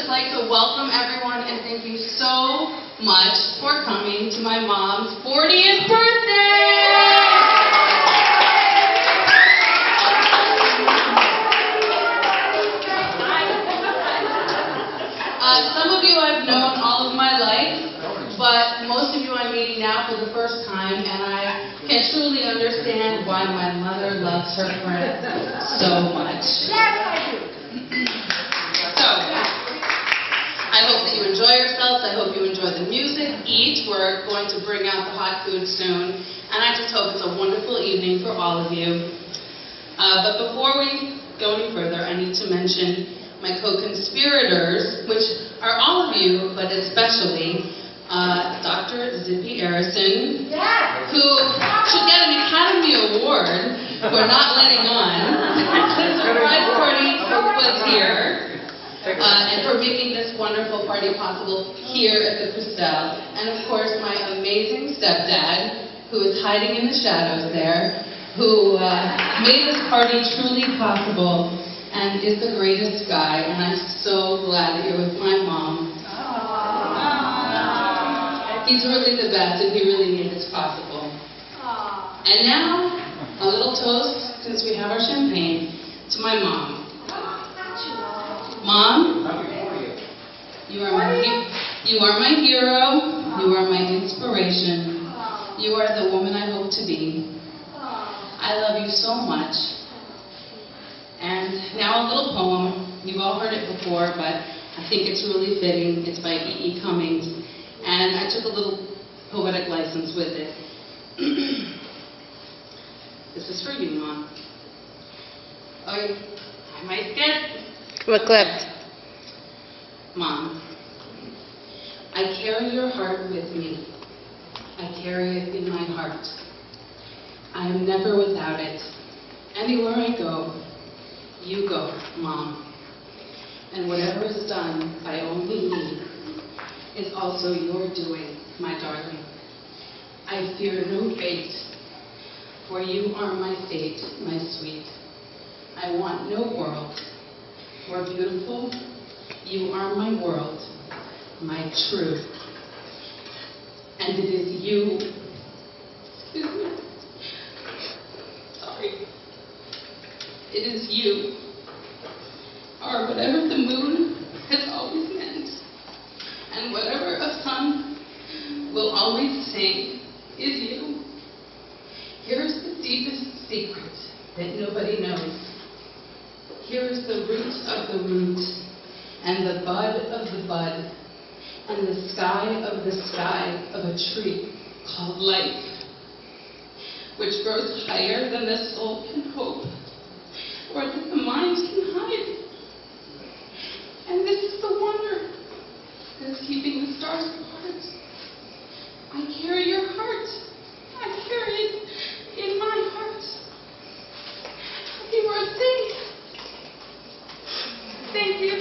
just like to welcome everyone and thank you so much for coming to my mom's 40th birthday! Some of you I've known all of my life, but most of you I'm meeting now for the first time, and I can truly understand why my mother loves her friend so much. So, I hope that you enjoy yourselves. I hope you enjoy the music. We're going to bring out the hot food soon, and I just hope it's a wonderful evening for all of you. But before we go any further, I need to mention my co-conspirators, which are all of you, but especially Dr. Zippy Arison, who should get an Academy Award for not letting on. The surprise party was here, and for making this wonderful party possible here at the Crystal. And of course, my amazing stepdad, who is hiding in the shadows there, who made this party truly possible and is the greatest guy. And I'm so glad that you're with my mom. He's really the best, and he really made this possible. And now, a little toast, since we have our champagne, to my mom. Mom, you are my hero, you are my inspiration, you are the woman I hope to be. I love you so much. And now a little poem. You've all heard it before, but I think it's really fitting. It's by E. E. Cummings. And I took a little poetic license with it. This is for you, Mom. Oh, I might get clipped. Mom, I carry your heart with me. I carry it in my heart. I am never without it. Anywhere I go, you go, Mom. And whatever is done by only me is also your doing, my darling. I fear no fate, for you are my fate, my sweet. I want no world more beautiful. You are my world, my truth. And it is you, excuse me, sorry. It is you, or whatever the moon has always meant, and whatever a sun will always sing is you. Here's the deepest secret that nobody knows. Here is the root of the root, and the bud of the bud, and the sky of a tree called life, which grows higher than the soul can hope, or that the mind can hide. And this is the wonder that is keeping the stars apart. I carry your heart. I carry it in my heart. Happy birthday. Thank you.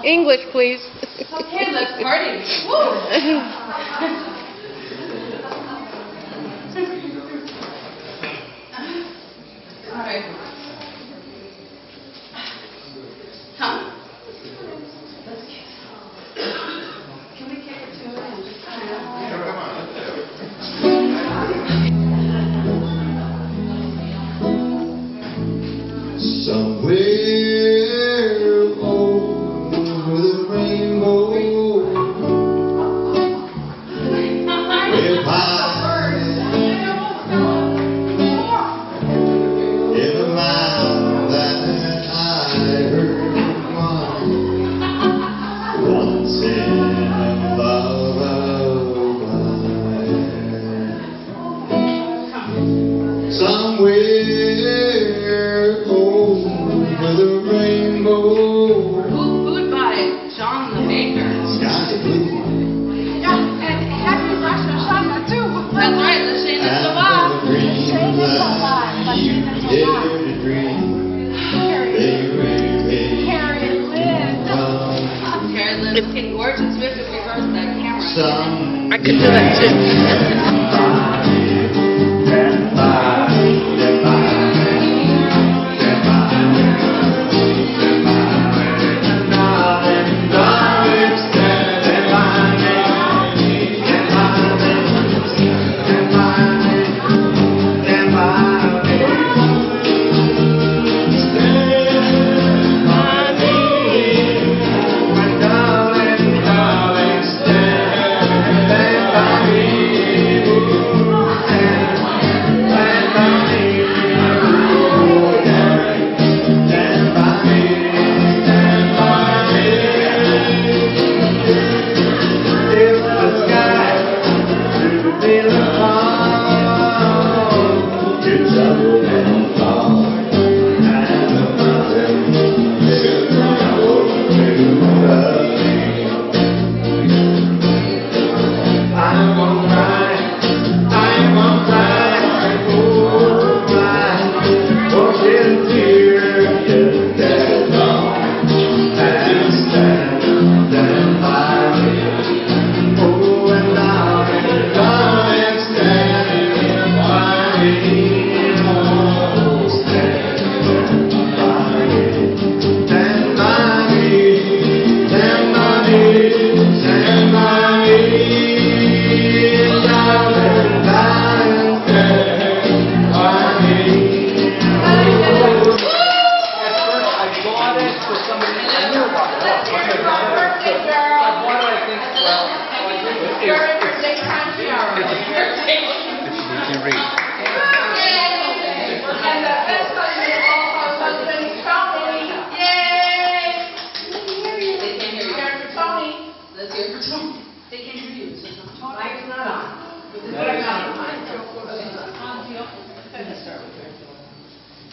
English, please. Okay, let's party. Woo! All right. Come. Let's kick it. Can we kick it to and just kind of... Somewhere over the rainbow, if I in a line that I heard once in a lullaby. Somewhere over the rainbow. Food by John the Baker. Sky blue. Yeah, and happy Rosh Hashanah too. That's right, the Shane And of Savah. the dreams that you dare to dream. Carrie Lynn. Carrie Lynn looking gorgeous. We have to reverse that camera. Some I could do that too.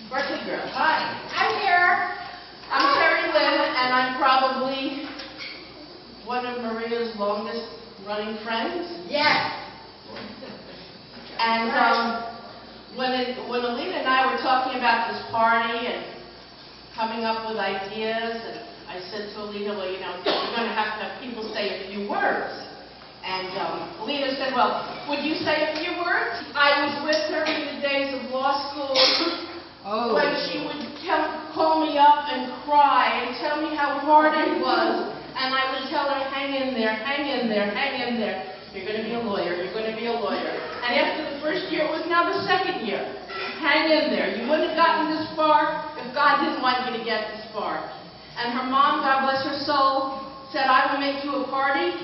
Birthday girl. Hi. I'm here. I'm Terry Lynn, and I'm probably one of Maria's longest running friends. Yes. And when Alina and I were talking about this party and coming up with ideas, and I said to Alina, well, you know, we're going to have people say a few words. And Alina said, well, would you say a few words? I was with her in the days of law school. When she would call me up and cry and tell me how hard it was, and I would tell her, hang in there, hang in there, hang in there. You're going to be a lawyer, you're going to be a lawyer. And after the first year, it was now the second year. Hang in there. You wouldn't have gotten this far if God didn't want you to get this far. And her mom, God bless her soul, said, I will make you a party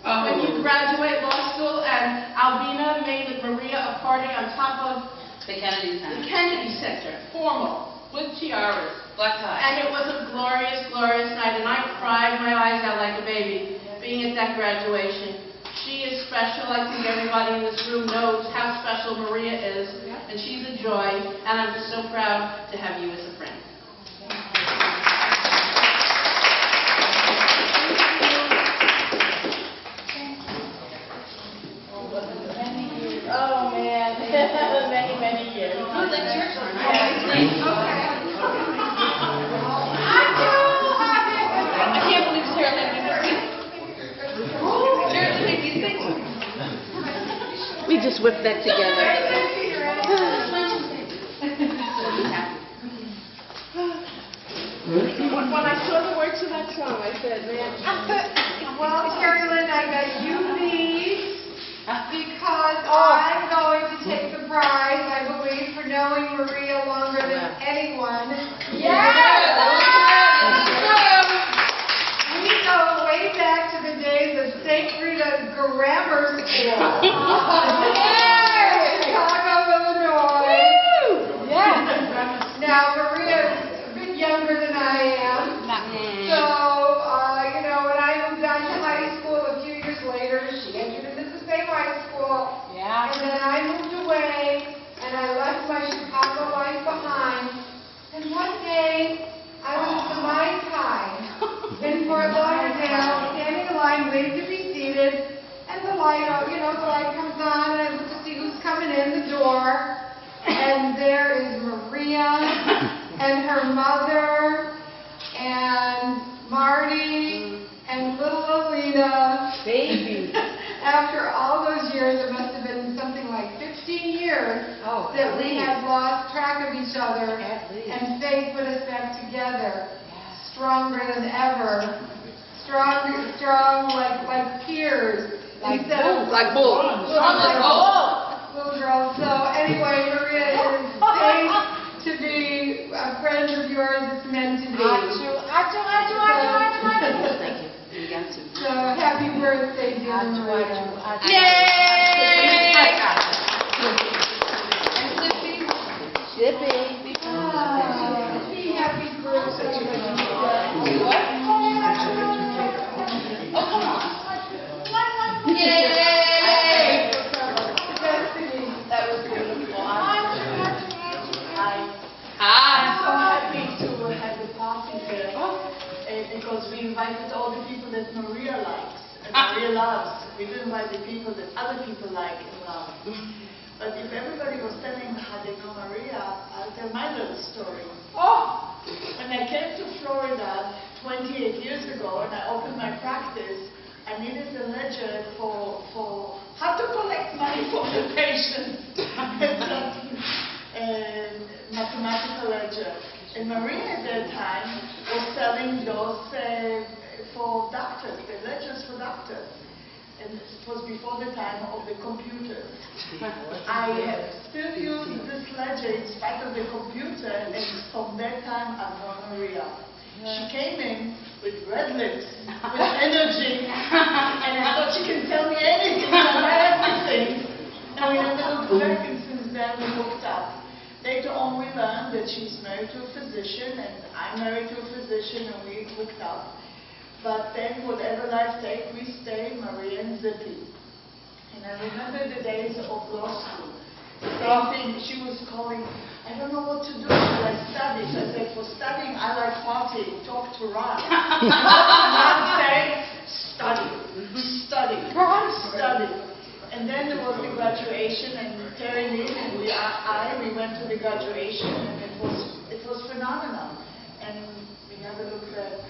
when you graduate law school. And Albina made Maria a party on top of the Kennedy Center. The Kennedy Center, formal, with tiaras. Black tie. And it was a glorious, glorious night, and I cried my eyes out like a baby being at that graduation. She is special. I think everybody in this room knows how special Maria is, and she's a joy, and I'm just so proud to have you as a friend. Oh, man. Many, many years. Oh, that's your turn. I can't believe Sarah let me do this. We just whipped that together. When I saw the words of that song, I said, man. Well, Carolyn, I got you these because I'm going to take the prize, I believe, for knowing Maria longer than anyone. Yes! We go way back to the days of St. Rita Grammar School. Chicago, Illinois. Yes. Now, Maria is a bit younger than I am. So, you know, when I moved on to high school a few years later, she entered into the same high school. Yeah. And then I moved away, and I left my Chicago life behind. And one day, I was at the Mai Tai in Fort Lauderdale, standing in line, waiting to be seated. And the light, you know, the light comes on, and I look to see who's coming in the door. And there is Maria and her mother and Marty and little Alina. Baby. after all those years, it must have been something like 15 years Oh, that at we least. had lost track of each other, At least. and faith put us back together, stronger than ever, strong like peers, instead of Like bulls. Strong like gold. little girls. So anyway, Maria, it is safe to be a friend of yours. It's meant to be. Thank you. You got to. So happy birthday, dear Maria. Yay! Zippy. Happy birthday. Oh, come on. Yay! Destiny. That was beautiful. Hi. I'm so happy to have the party here because we invited all the people that Maria likes and Maria loves. We didn't invite the people that other people like and love. But if everybody was telling how they know Maria, I'll tell my little story. When I came to Florida 28 years ago and I opened my practice, I needed a ledger for how to collect money from the patients. Mathematical ledger. And Maria at that time was selling those for doctors, the ledgers for doctors. And it was before the time of the computers. I still use this ledger in spite of the computer, and from that time I've known Maria. She came in with red lips, with energy, and I thought she can tell me anything about everything. And we never looked back, and since then we hooked up. Later on we learned that she's married to a physician, and I'm married to a physician, and we hooked up. But then whatever life takes, we stay Maria and Zippy. And I remember the days of law school. Same thing, she was calling, I don't know what to do, should I study? So I said, for studying, I like partying, talk to Ron. Ron said, study, study, study. And then there was the graduation, and Terry Lee and we went to the graduation, and it was phenomenal. And we have a look at,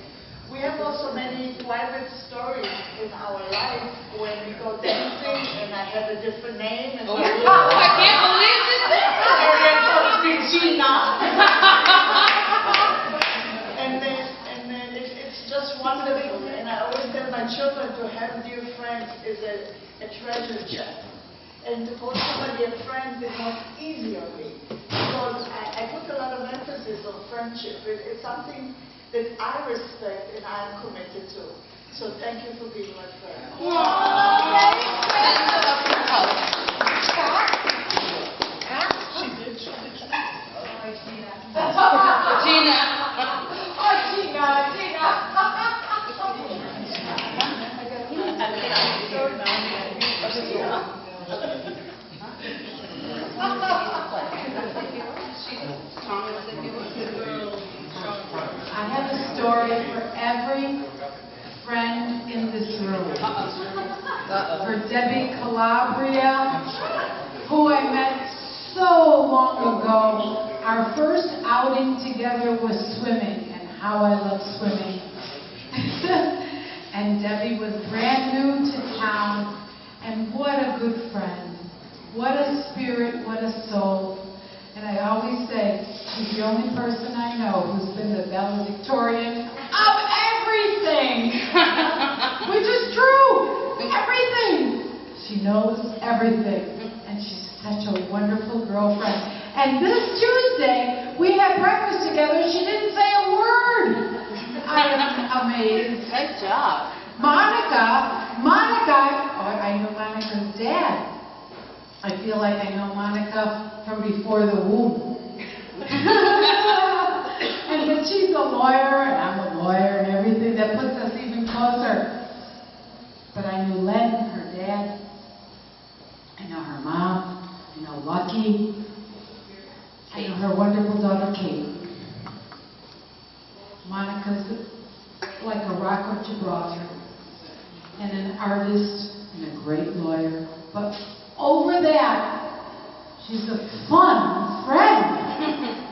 we have also many private stories in our life when we go dancing, and I have a different name. And I can't believe this. Marianne calls me Gina. and then it's just wonderful. And I always tell my children to have dear friends is a treasure chest. And to call somebody a friend is not easy on me. Because I put a lot of emphasis on friendship. It's something that I respect and I'm committed to. So thank you for being my friend. She did. Gina. I have a story for every friend in this room. For Debbie Calabria, who I met so long ago. Our first outing together was swimming, and how I love swimming. And Debbie was brand new to town, and what a good friend. What a spirit, what a soul. And I always say, she's the only person I know who's been the valedictorian of everything. Which is true. Everything. She knows everything. And she's such a wonderful girlfriend. And this Tuesday, we had breakfast together. She didn't say a word. I am amazed. Good job. Monica, oh, I know Monica's dad. I feel like I know Monica from before the womb. And that she's a lawyer, and I'm a lawyer, and everything that puts us even closer. But I knew Len, her dad. I know her mom. I know Lucky. I know her wonderful daughter, Kate. Monica's like a rock of Gibraltar, and an artist, and a great lawyer. But over that, she's a fun friend.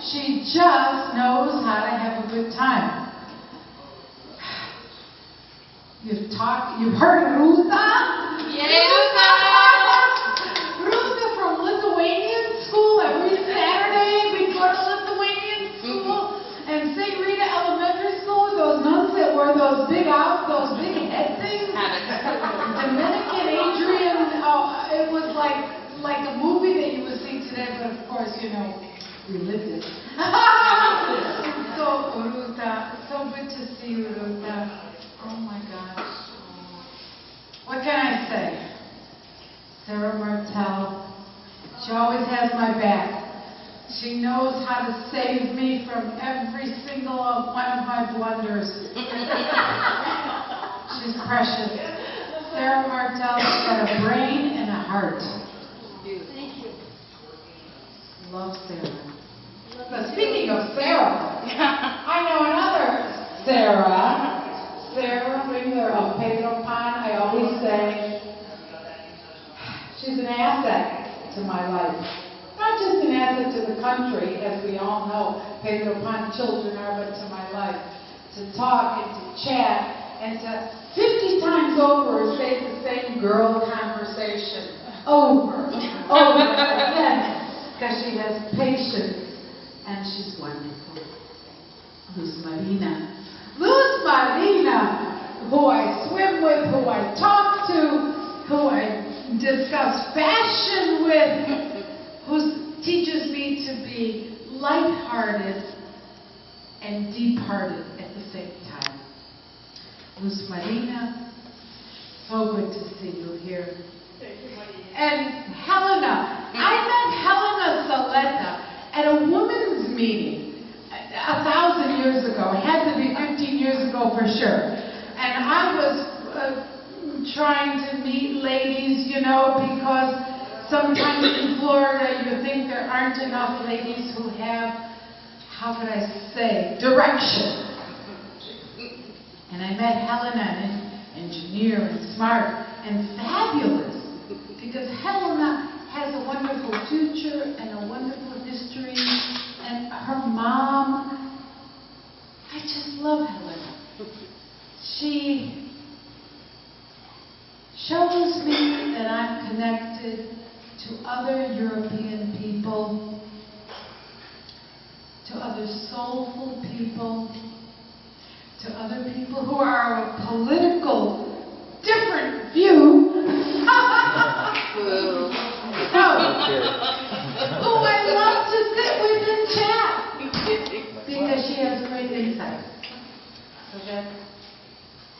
She just knows how to have a good time. You've heard of Ruta? Ruta from Lithuanian school. Every Saturday we go to Lithuanian school. And St. Rita Elementary School, those nuns that wear those big head things. Dominican Adrian, it was like a movie that you would see today, but of course, you know, we lived it. So, Ruta, so good to see you, Ruta. Oh my gosh. What can I say? Sarah Martel, she always has my back. She knows how to save me from every single one of my blunders. She's precious. Sarah Martel, she's got a brain and a heart. Thank you. Love Sarah. But speaking of Sarah, I know another Sarah. Sarah Ringler of Pedro Pan, I always say, she's an asset to my life. Not just an asset to the country, as we all know, Pedro Pan children are, but to my life. To talk and to chat and to 50 times over say the same girl conversation. Over again. Because she has patience and she's wonderful. Luz Marina. Luz Marina, who I swim with, who I talk to, who I discuss fashion with, who teaches me to be lighthearted and deep-hearted at the same time. Luz Marina, so good to see you here. And Helena, I met Helena Saleta at a women's meeting 1,000 years ago. It had to be 15 years ago for sure. And I was trying to meet ladies, you know, because sometimes in Florida you think there aren't enough ladies who have, how could I say, direction. And I met Helena, an engineer and smart and fabulous, because Helena has a wonderful future and a wonderful history, and her mom, I just love Helena. She shows me that I'm connected to other European people, to other soulful people, to other people who are of political different view. Who I love to sit with and chat because she has great insight. So that's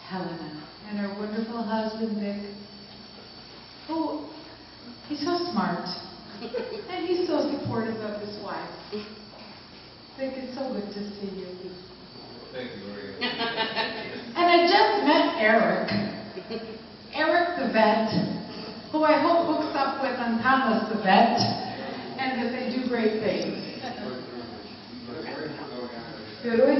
Helena and her wonderful husband Vic, who he's so smart and he's so supportive of his wife. Vic, it's so good to see you. Thank you, Maria. And I just met Eric. Eric the vet, who I hope hooks up with Thomas the vet, and that they do great things. Birute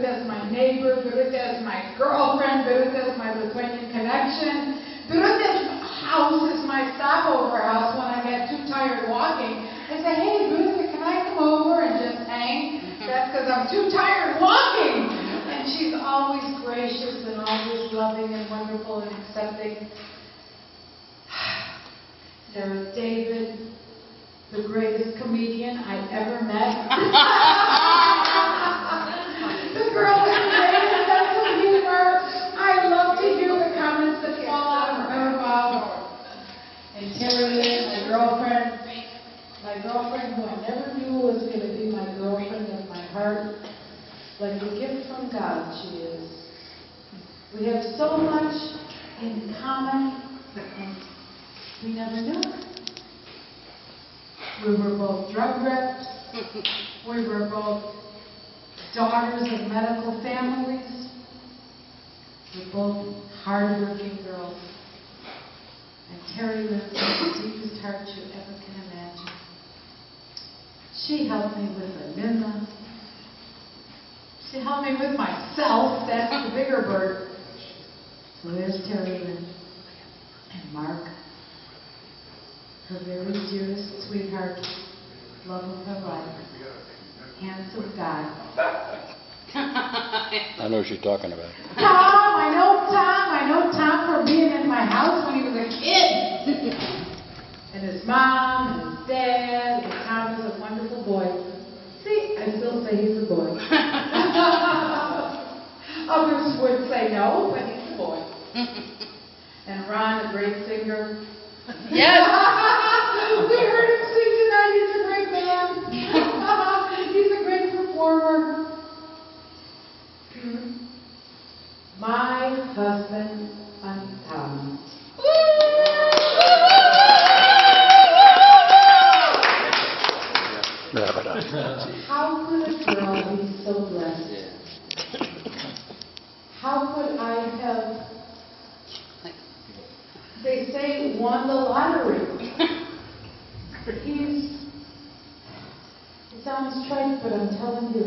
is my neighbor, Birute is my girlfriend, Birute is my Lithuanian connection. Birute's house is my stopover house when I get too tired walking. I say, hey Birute, can I come over and just hang? That's because I'm too tired walking. And she's always gracious and always loving and wonderful and accepting. There's David, the greatest comedian I ever met. The girl with the greatest sense of humor. I love to hear the comments that fall out of her mouth. And Terry Lynn, my girlfriend who I never knew was going to be my girlfriend of my heart. Like a gift from God, she is. We have so much in common, and we never knew it. We were both drug reps. We were both daughters of medical families. We're both hard-working girls. And Terry lives with the deepest heart you ever can imagine. She helped me with Linda. She helped me with myself. That's the bigger bird. So there's Terry Lynn and Mark, her very dearest sweetheart, love of her life, handsome guy. I know what you're talking about. Tom, I know Tom. I know Tom from being in my house when he was a kid. And his mom and his dad, and Tom is a wonderful boy. See, I still say he's a boy. Others would say no, but he's a boy. And Ron, a great singer. Yes. We heard him sing tonight. He's a great man. He's a great performer. My husband, Tom. How could a girl be so blessed? How could I have, they say, won the lottery? It sounds trite, but I'm telling you,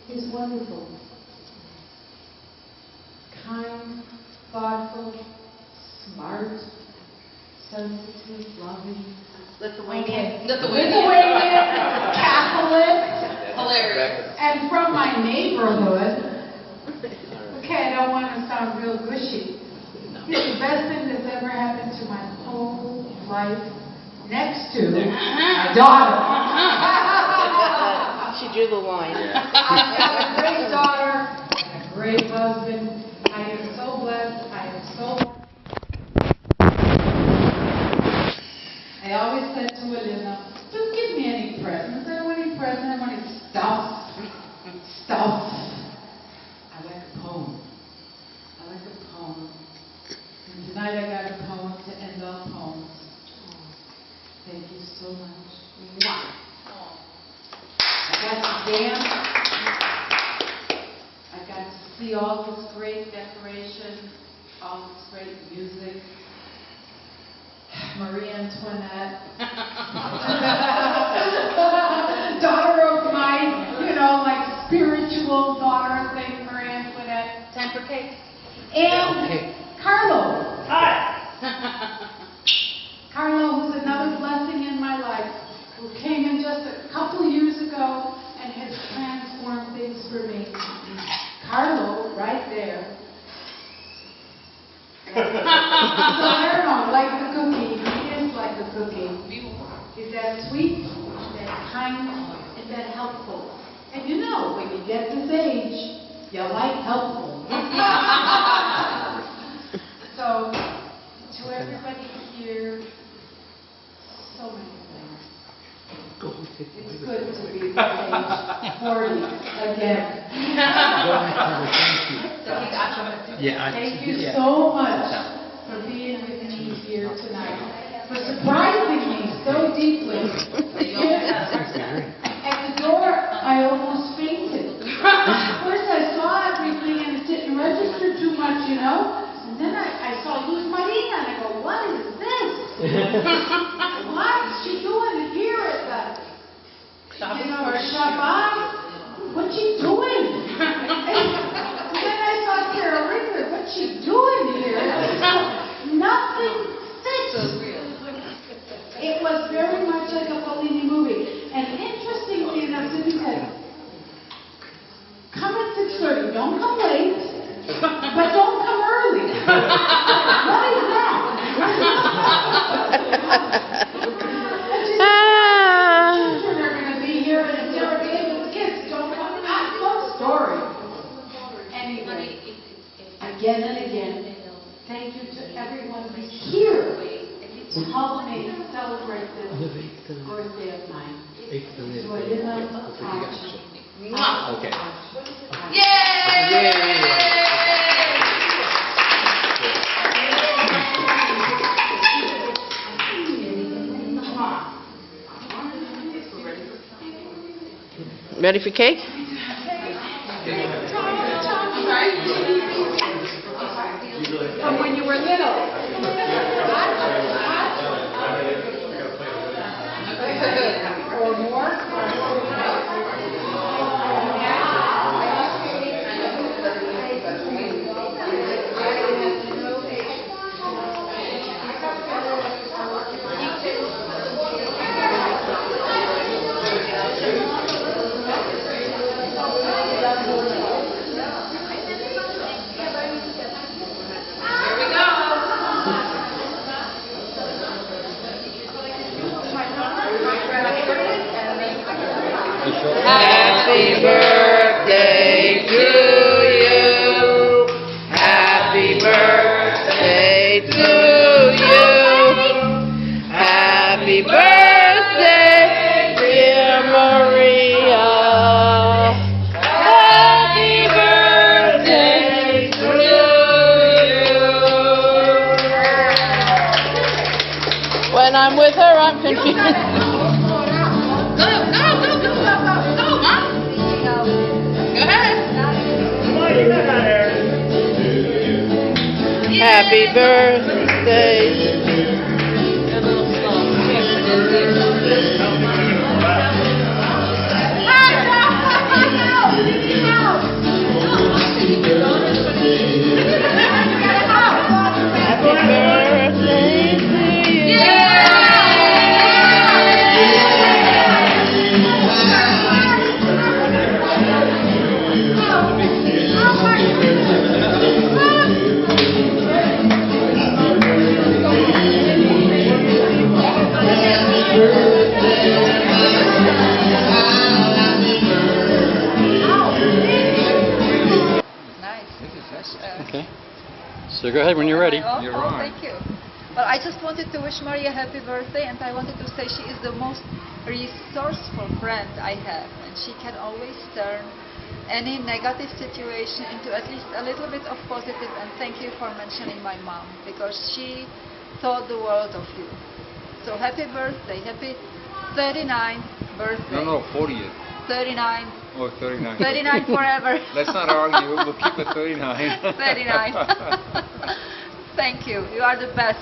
he's wonderful. Kind, thoughtful, smart, sensitive, loving. Lithuanian. Catholic. Hilarious. And from my neighborhood. Okay, I don't want to sound real gushy. He's the best thing that's ever happened to my whole life, next to my daughter. She drew the line. I've got a great daughter and a great husband. I am so blessed. I am so. I always said to Elena, don't give me any presents. I don't want any presents. I want any stuff. Stuff. I like a poem. I like a poem. And tonight I got a poem to end all poems. Thank you so much. Mwah. I got to dance. I got to see all this great decoration, all this great music. Marie Antoinette, daughter of my, spiritual daughter thing, Marie Antoinette. Time for cake. And Carlo. Hi. Carlo, who's another blessing in my life, who came in just a couple years ago and has transformed things for me. Carlo, right there. I don't know, like the cookie. He is like a cookie. He's that sweet, that kind, and that helpful. And when you get this age, you like helpful. So, to everybody here, so many things. It's good to be this age, 40 again. Thank you so much for being with me here tonight, for surprising me so deeply. At the door, I almost fainted. First I saw everything and it didn't register too much, and then I saw Luz Marina and I go, what is this? What's she doing here at the Shabbat? What's she doing? And then I saw Carol Ringer. What's she doing here? Nothing fits. It was very much like a Fellini movie. And interestingly enough, Cindy said, come at 6:30. Don't come late, but don't come early. What is that? They're going to be here and they're being with kids. Don't come. Long story. Anyway, again and again, thank you to everyone who's here to help me celebrate this birthday of mine. So I did not Okay. Ready for cake? From when you were little. Or more. I'm thinking. Go, Mom. Go ahead. Happy birthday. Happy birthday to you. Okay. So go ahead when you're ready. Oh, thank you. Well, I just wanted to wish Maria happy birthday, and I wanted to say she is the most resourceful friend I have, and she can always turn any negative situation into at least a little bit of positive, and thank you for mentioning my mom, because she thought the world of you. So happy birthday, happy 39th birthday. No, 40th. 39. Or 39. 39 forever. Let's not argue. We'll keep it 39. 39. Thank you. You are the best.